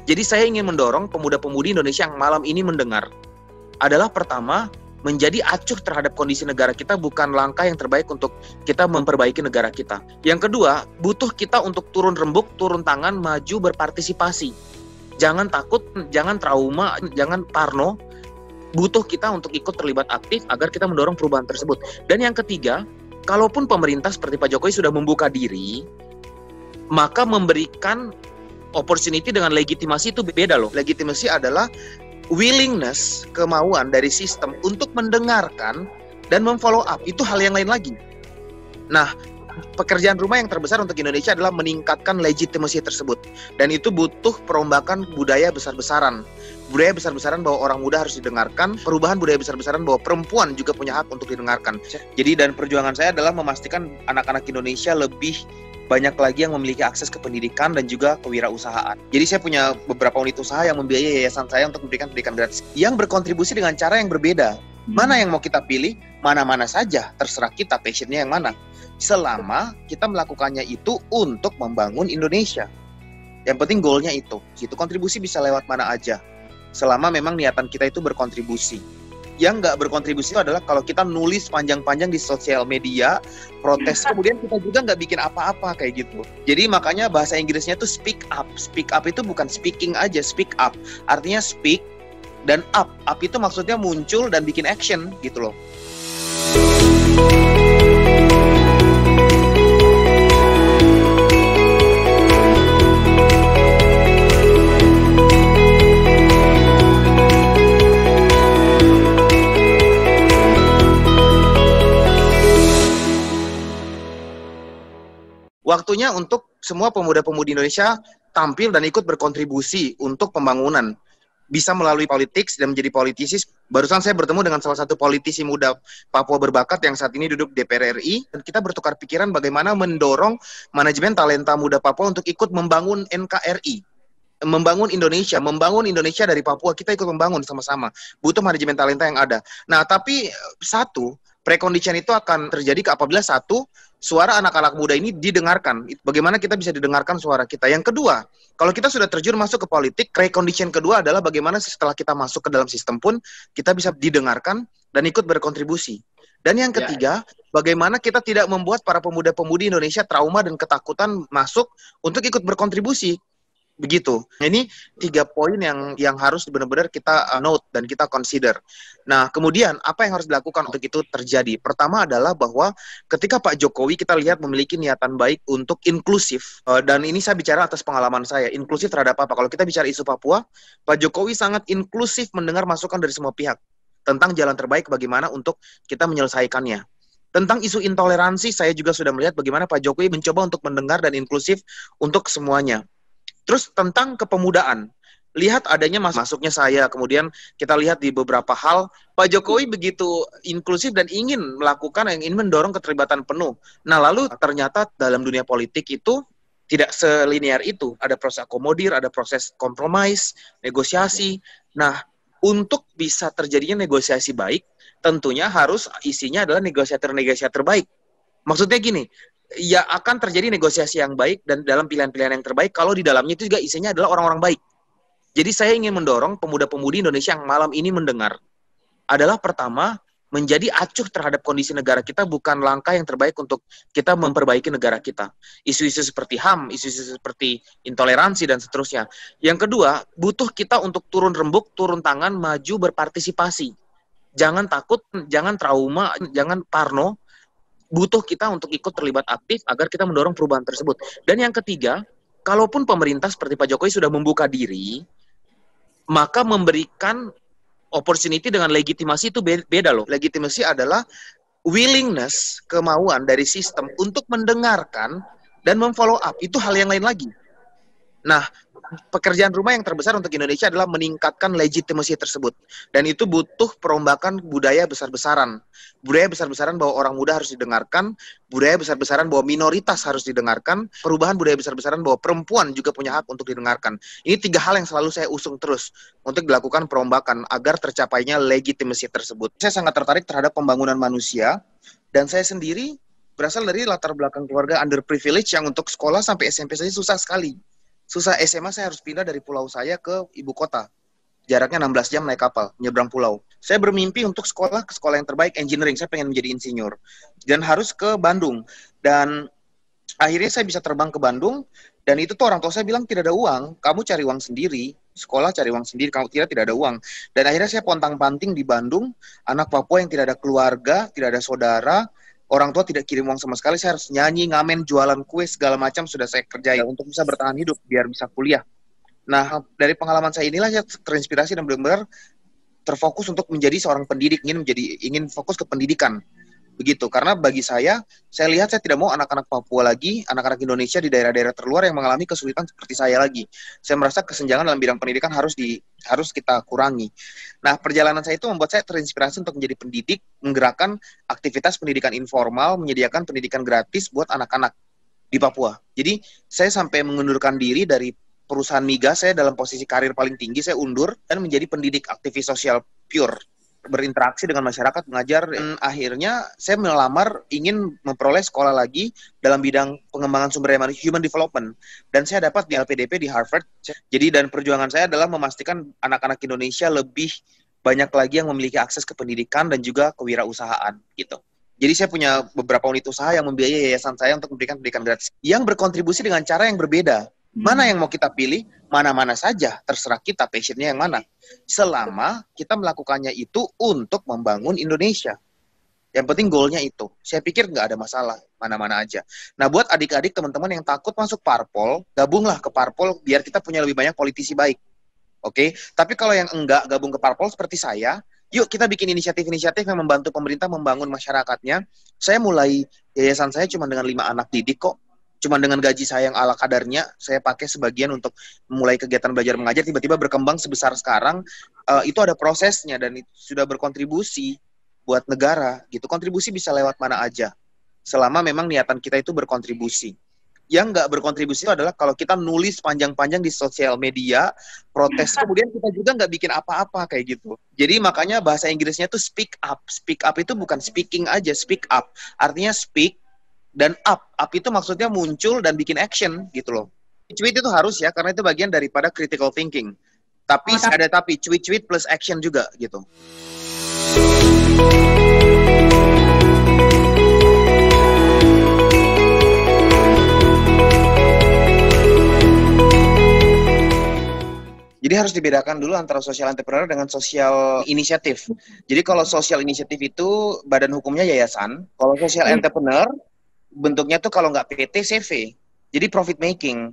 Jadi saya ingin mendorong pemuda-pemudi Indonesia yang malam ini mendengar adalah pertama, menjadi acuh terhadap kondisi negara kita bukan langkah yang terbaik untuk kita memperbaiki negara kita. Yang kedua, butuh kita untuk turun rembuk, turun tangan, maju berpartisipasi. Jangan takut, jangan trauma, jangan parno. Butuh kita untuk ikut terlibat aktif agar kita mendorong perubahan tersebut. Dan yang ketiga, kalaupun pemerintah seperti Pak Jokowi sudah membuka diri, maka memberikan opportunity dengan legitimasi itu beda loh. Legitimasi adalah willingness, kemauan dari sistem untuk mendengarkan dan memfollow up. Itu hal yang lain lagi. Nah, pekerjaan rumah yang terbesar untuk Indonesia adalah meningkatkan legitimasi tersebut. Dan itu butuh perombakan budaya besar-besaran. Budaya besar-besaran bahwa orang muda harus didengarkan, perubahan budaya besar-besaran bahwa perempuan juga punya hak untuk didengarkan. Jadi dan perjuangan saya adalah memastikan anak-anak Indonesia lebih banyak lagi yang memiliki akses ke pendidikan dan juga kewirausahaan. Jadi saya punya beberapa unit usaha yang membiayai yayasan saya untuk memberikan pendidikan gratis yang berkontribusi dengan cara yang berbeda. Mana yang mau kita pilih, mana-mana saja, terserah kita passionnya yang mana. Selama kita melakukannya itu untuk membangun Indonesia. Yang penting goalnya itu. Kontribusi bisa lewat mana aja. Selama memang niatan kita itu berkontribusi. Yang nggak berkontribusi itu adalah kalau kita nulis panjang-panjang di sosial media, protes, kemudian kita juga nggak bikin apa-apa kayak gitu. Jadi makanya bahasa Inggrisnya tuh speak up. Speak up itu bukan speaking aja, speak up. Artinya speak dan up. Up itu maksudnya muncul dan bikin action gitu loh. Waktunya untuk semua pemuda-pemudi Indonesia tampil dan ikut berkontribusi untuk pembangunan. Bisa melalui politik dan menjadi politisi. Barusan saya bertemu dengan salah satu politisi muda Papua berbakat yang saat ini duduk di DPR RI. Dan kita bertukar pikiran bagaimana mendorong manajemen talenta muda Papua untuk ikut membangun NKRI. Membangun Indonesia dari Papua. Kita ikut membangun sama-sama. Butuh manajemen talenta yang ada. Nah, tapi precondition itu akan terjadi apabila suara anak-anak muda ini didengarkan. Bagaimana kita bisa didengarkan suara kita. Yang kedua, kalau kita sudah terjun masuk ke politik, precondition kedua adalah bagaimana setelah kita masuk ke dalam sistem pun, kita bisa didengarkan dan ikut berkontribusi. Dan yang ketiga, bagaimana kita tidak membuat para pemuda-pemudi Indonesia trauma dan ketakutan masuk untuk ikut berkontribusi. Begitu. Ini 3 poin yang harus benar-benar kita note dan kita consider. Nah, kemudian apa yang harus dilakukan untuk itu terjadi? Pertama adalah bahwa ketika Pak Jokowi kita lihat memiliki niatan baik untuk inklusif, dan ini saya bicara atas pengalaman saya, inklusif terhadap apa? Kalau kita bicara isu Papua, Pak Jokowi sangat inklusif mendengar masukan dari semua pihak tentang jalan terbaik bagaimana untuk kita menyelesaikannya. Tentang isu intoleransi, saya juga sudah melihat bagaimana Pak Jokowi mencoba untuk mendengar dan inklusif untuk semuanya. Terus tentang kepemudaan, lihat adanya masuknya saya, kemudian kita lihat di beberapa hal, Pak Jokowi begitu inklusif dan ingin mendorong keterlibatan penuh. Nah, lalu ternyata dalam dunia politik itu tidak selinier itu. Ada proses akomodir, ada proses kompromis, negosiasi. Nah, untuk bisa terjadinya negosiasi baik, tentunya harus isinya adalah negosiator-negosiator baik. Maksudnya gini, ya akan terjadi negosiasi yang baik dan dalam pilihan-pilihan yang terbaik kalau di dalamnya itu juga isinya adalah orang-orang baik. Jadi saya ingin mendorong pemuda-pemudi Indonesia yang malam ini mendengar adalah pertama, menjadi acuh terhadap kondisi negara kita bukan langkah yang terbaik untuk kita memperbaiki negara kita. Isu-isu seperti HAM, isu-isu seperti intoleransi dan seterusnya. Yang kedua, butuh kita untuk turun rembuk, turun tangan, maju berpartisipasi. Jangan takut, jangan trauma, jangan parno. Butuh kita untuk ikut terlibat aktif agar kita mendorong perubahan tersebut. Dan yang ketiga, kalaupun pemerintah seperti Pak Jokowi sudah membuka diri, maka memberikan opportunity dengan legitimasi itu beda loh. Legitimasi adalah willingness, kemauan dari sistem untuk mendengarkan dan memfollow up. Itu hal yang lain lagi. Nah, pekerjaan rumah yang terbesar untuk Indonesia adalah meningkatkan legitimasi tersebut. Dan itu butuh perombakan budaya besar-besaran. Budaya besar-besaran bahwa orang muda harus didengarkan, budaya besar-besaran bahwa minoritas harus didengarkan, perubahan budaya besar-besaran bahwa perempuan juga punya hak untuk didengarkan. Ini 3 hal yang selalu saya usung terus untuk dilakukan perombakan agar tercapainya legitimasi tersebut. Saya sangat tertarik terhadap pembangunan manusia, dan saya sendiri berasal dari latar belakang keluarga underprivileged yang untuk sekolah sampai SMP saja susah sekali. Susah, SMA saya harus pindah dari pulau saya ke ibu kota. Jaraknya 16 jam naik kapal, nyebrang pulau. Saya bermimpi untuk sekolah ke sekolah yang terbaik, engineering. Saya pengen menjadi insinyur. Dan harus ke Bandung. Dan akhirnya saya bisa terbang ke Bandung, dan itu tuh orang tua saya bilang, tidak ada uang, kamu cari uang sendiri, sekolah cari uang sendiri, kamu tidak ada uang. Dan akhirnya saya pontang-panting di Bandung, anak Papua yang tidak ada keluarga, tidak ada saudara, orang tua tidak kirim uang sama sekali, saya harus nyanyi, ngamen, jualan kue, segala macam sudah saya kerjain untuk bisa bertahan hidup, biar bisa kuliah. Nah, dari pengalaman saya inilah saya terinspirasi dan benar-benar terfokus untuk menjadi seorang pendidik, ingin fokus ke pendidikan. Begitu, karena bagi saya lihat saya tidak mau anak-anak Papua lagi, anak-anak Indonesia di daerah-daerah terluar yang mengalami kesulitan seperti saya lagi. Saya merasa kesenjangan dalam bidang pendidikan harus kita kurangi. Nah, perjalanan saya itu membuat saya terinspirasi untuk menjadi pendidik, menggerakkan aktivitas pendidikan informal, menyediakan pendidikan gratis buat anak-anak di Papua. Jadi, saya sampai mengundurkan diri dari perusahaan migas, saya dalam posisi karir paling tinggi, saya undur dan menjadi pendidik aktivis sosial pure, berinteraksi dengan masyarakat, mengajar, dan akhirnya saya melamar ingin memperoleh sekolah lagi dalam bidang pengembangan sumber daya manusia, human development, dan saya dapat di LPDP di Harvard. Jadi, dan perjuangan saya adalah memastikan anak-anak Indonesia lebih banyak lagi yang memiliki akses ke pendidikan dan juga kewirausahaan gitu. Jadi saya punya beberapa unit usaha yang membiayai yayasan saya untuk memberikan pendidikan gratis yang berkontribusi dengan cara yang berbeda. Mana yang mau kita pilih, mana-mana saja, terserah kita passionnya yang mana. Selama kita melakukannya itu untuk membangun Indonesia. Yang penting goalnya itu. Saya pikir nggak ada masalah, mana-mana aja. Nah, buat adik-adik, teman-teman yang takut masuk parpol, gabunglah ke parpol biar kita punya lebih banyak politisi baik. Oke? Tapi kalau yang enggak gabung ke parpol seperti saya, yuk kita bikin inisiatif-inisiatif yang membantu pemerintah membangun masyarakatnya. Saya mulai yayasan saya cuma dengan 5 anak didik kok. Cuma dengan gaji saya yang ala kadarnya, saya pakai sebagian untuk mulai kegiatan belajar mengajar, tiba-tiba berkembang sebesar sekarang. Itu ada prosesnya dan itu sudah berkontribusi buat negara gitu. Kontribusi bisa lewat mana aja, selama memang niatan kita itu berkontribusi. Yang nggak berkontribusi itu adalah kalau kita nulis panjang-panjang di sosial media, protes, kemudian kita juga nggak bikin apa-apa kayak gitu. Jadi makanya bahasa Inggrisnya tuh speak up. Speak up itu bukan speaking aja, speak up. Artinya speak, dan up itu maksudnya muncul dan bikin action gitu loh. Tweet itu harus ya, karena itu bagian daripada critical thinking. Tapi ada tweet plus action juga gitu. Jadi harus dibedakan dulu antara social entrepreneur dengan social inisiatif. Jadi kalau social inisiatif itu badan hukumnya yayasan. Kalau social entrepreneur bentuknya tuh kalau nggak PT, CV. Jadi profit making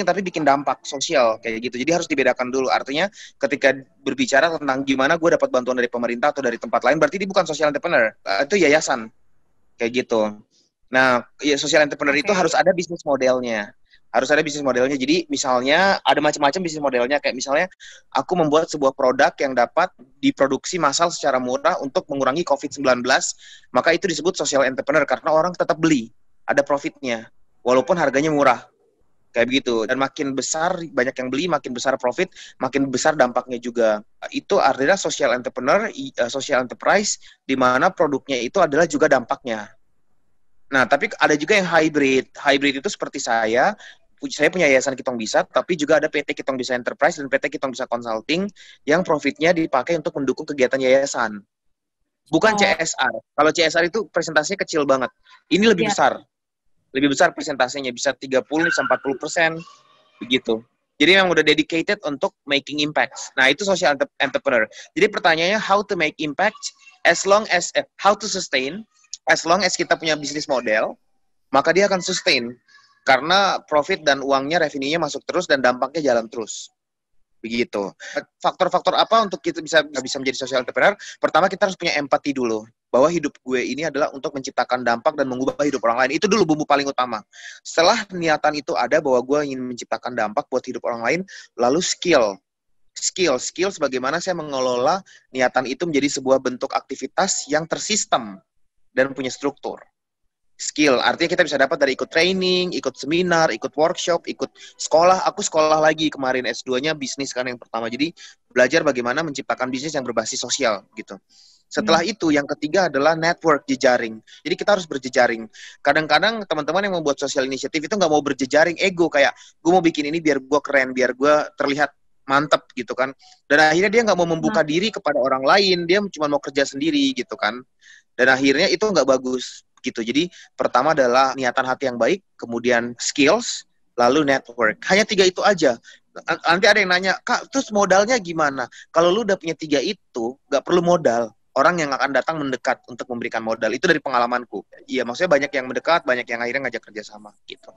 tapi bikin dampak sosial kayak gitu. Jadi harus dibedakan dulu. Artinya ketika berbicara tentang gimana gue dapat bantuan dari pemerintah atau dari tempat lain, berarti dia bukan social entrepreneur. Itu yayasan kayak gitu. Nah, ya social entrepreneur itu harus ada bisnis modelnya. Jadi misalnya ada macam-macam bisnis modelnya. Kayak misalnya aku membuat sebuah produk yang dapat diproduksi massal secara murah untuk mengurangi COVID-19, maka itu disebut social entrepreneur karena orang tetap beli, ada profitnya, walaupun harganya murah. Kayak begitu. Dan makin besar banyak yang beli, makin besar profit, makin besar dampaknya juga. Itu artinya social entrepreneur, social enterprise, di mana produknya itu adalah juga dampaknya. Nah, tapi ada juga yang hybrid. Hybrid itu seperti saya punya yayasan Kitong Bisa, tapi juga ada PT Kitong Bisa Enterprise dan PT Kitong Bisa Consulting yang profitnya dipakai untuk mendukung kegiatan yayasan. Bukan CSR. Kalau CSR itu presentasinya kecil banget. Ini lebih besar. Lebih besar presentasinya, bisa 30-40%, begitu. Jadi memang udah dedicated untuk making impact. Nah, itu social entrepreneur. Jadi pertanyaannya, how to make impact how to sustain, as long as kita punya bisnis model, maka dia akan sustain. Karena profit dan uangnya, revenue-nya masuk terus dan dampaknya jalan terus. Begitu. Faktor-faktor apa untuk kita bisa menjadi social entrepreneur? Pertama, kita harus punya empati dulu. Bahwa hidup gue ini adalah untuk menciptakan dampak dan mengubah hidup orang lain. Itu dulu bumbu paling utama. Setelah niatan itu ada bahwa gue ingin menciptakan dampak buat hidup orang lain, lalu skill bagaimana saya mengelola niatan itu menjadi sebuah bentuk aktivitas yang tersistem dan punya struktur. Skill, artinya kita bisa dapat dari ikut training, ikut seminar, ikut workshop, ikut sekolah. Aku sekolah lagi kemarin S2-nya bisnis kan yang pertama. Jadi belajar bagaimana menciptakan bisnis yang berbasis sosial gitu. Setelah itu, yang ketiga adalah network, jejaring. Jadi kita harus berjejaring. Kadang-kadang teman-teman yang membuat sosial inisiatif itu nggak mau berjejaring, ego. Kayak, gue mau bikin ini biar gue keren, biar gue terlihat mantep gitu kan. Dan akhirnya dia nggak mau membuka diri kepada orang lain, dia cuma mau kerja sendiri gitu kan. Dan akhirnya itu nggak bagus gitu. Jadi pertama adalah niatan hati yang baik, kemudian skills, lalu network. Hanya 3 itu aja. Nanti ada yang nanya, Kak, terus modalnya gimana? Kalau lu udah punya 3 itu, nggak perlu modal. Orang yang akan datang mendekat untuk memberikan modal. Itu dari pengalamanku. Iya, maksudnya banyak yang mendekat, banyak yang akhirnya ngajak kerjasama gitu.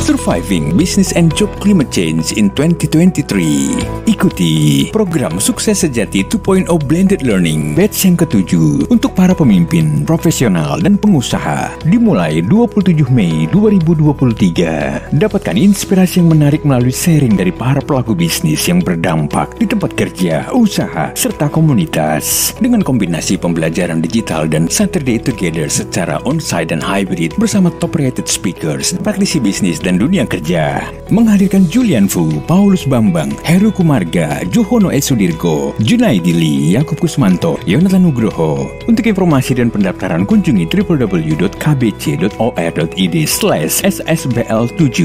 Surviving Business and Job Climate Change in 2023. Ikuti program Sukses Sejati 2.0 Blended Learning batch yang ke-7 untuk para pemimpin, profesional, dan pengusaha. Dimulai 27 Mei 2023. Dapatkan inspirasi yang menarik melalui sharing dari para pelaku bisnis yang berdampak di tempat kerja, usaha, serta komunitas. Dengan kombinasi pembelajaran digital dan Saturday Together secara onsite dan hybrid bersama top-rated speakers, praktisi bisnis dan dunia kerja. Menghadirkan Julian Fu, Paulus Bambang, Heru Kumarga, Johono Esudirgo, Junaidi Lee, Yakub Kusmanto, Yonatan Nugroho. Untuk informasi dan pendaftaran kunjungi www.kbc.or.id/ssbl7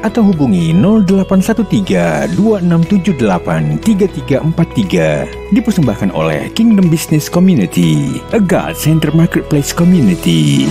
atau hubungi 0813 2678 3343. Dipersembahkan oleh Kingdom Business Community, a God Center Marketplace Community.